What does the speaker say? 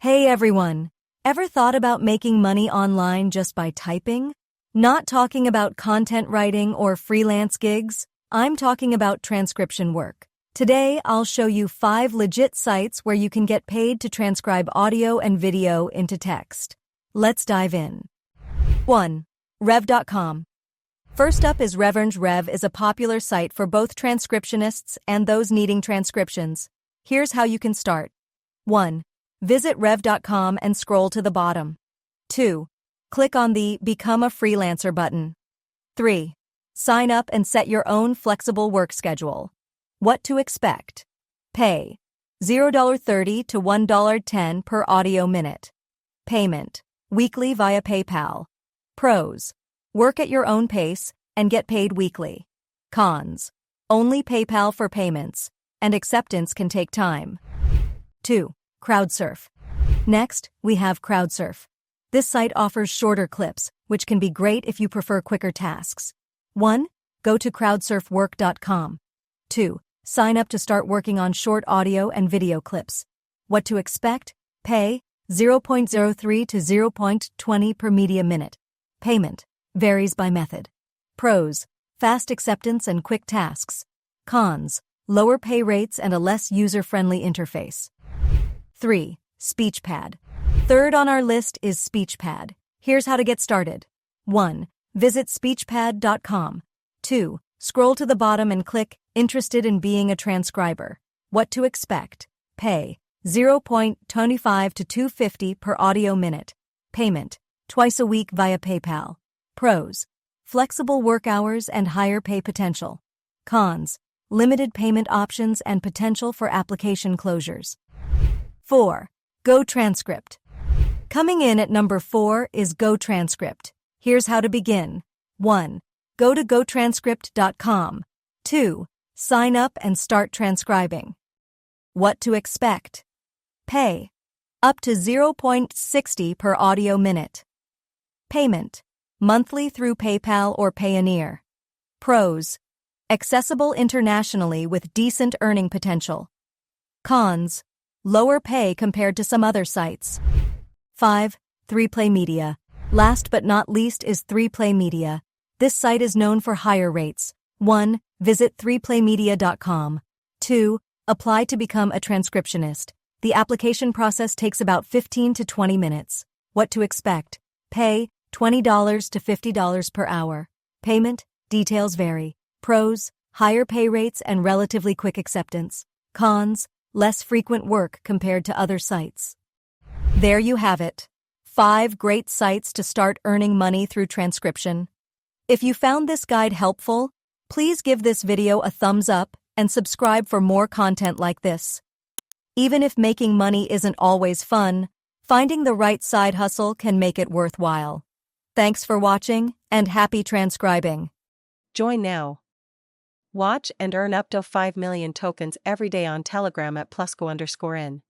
Hey everyone! Ever thought about making money online just by typing? Not talking about content writing or freelance gigs, I'm talking about transcription work. Today, I'll show you 5 legit sites where you can get paid to transcribe audio and video into text. Let's dive in. 1. Rev.com. First up is Rev. Rev is a popular site for both transcriptionists and those needing transcriptions. Here's how you can start. 1. Visit rev.com and scroll to the bottom. 2. Click on the Become a Freelancer button. 3. Sign up and set your own flexible work schedule. What to expect? Pay $0.30 to $1.10 per audio minute. Payment weekly via PayPal. Pros: work at your own pace and get paid weekly. Cons: only PayPal for payments, and acceptance can take time. 2. Crowdsurf. Next, we have Crowdsurf. This site offers shorter clips, which can be great if you prefer quicker tasks. 1. Go to crowdsurfwork.com. 2. Sign up to start working on short audio and video clips. What to expect? Pay $0.03 to $0.20 per media minute. Payment varies by method. Pros: fast acceptance and quick tasks. Cons: lower pay rates and a less user-friendly interface. 3. SpeechPad. Third on our list is SpeechPad. Here's how to get started. 1. Visit speechpad.com. 2. Scroll to the bottom and click Interested in being a transcriber. What to expect? Pay $0.25 to $2.50 per audio minute. Payment twice a week via PayPal. Pros: flexible work hours and higher pay potential. Cons: limited payment options and potential for application closures. 4. GoTranscript. Coming in at number 4 is GoTranscript. Here's how to begin. 1. Go to gotranscript.com. 2. Sign up and start transcribing. What to expect? Pay up to $0.60 per audio minute. Payment monthly through PayPal or Payoneer. Pros: accessible internationally with decent earning potential. Cons: lower pay compared to some other sites. 5. 3Play Media. Last but not least is 3Play Media. This site is known for higher rates. 1. Visit 3playmedia.com. 2. Apply to become a transcriptionist. The application process takes about 15 to 20 minutes. What to expect? Pay $20 to $50 per hour. Payment details vary. Pros: higher pay rates and relatively quick acceptance. Cons: less frequent work compared to other sites. There you have it. 5 great sites to start earning money through transcription. If you found this guide helpful, please give this video a thumbs up and subscribe for more content like this. Even if making money isn't always fun, finding the right side hustle can make it worthwhile. Thanks for watching, and happy transcribing. Join now. Watch and earn up to 5 million tokens every day on Telegram at +go_in.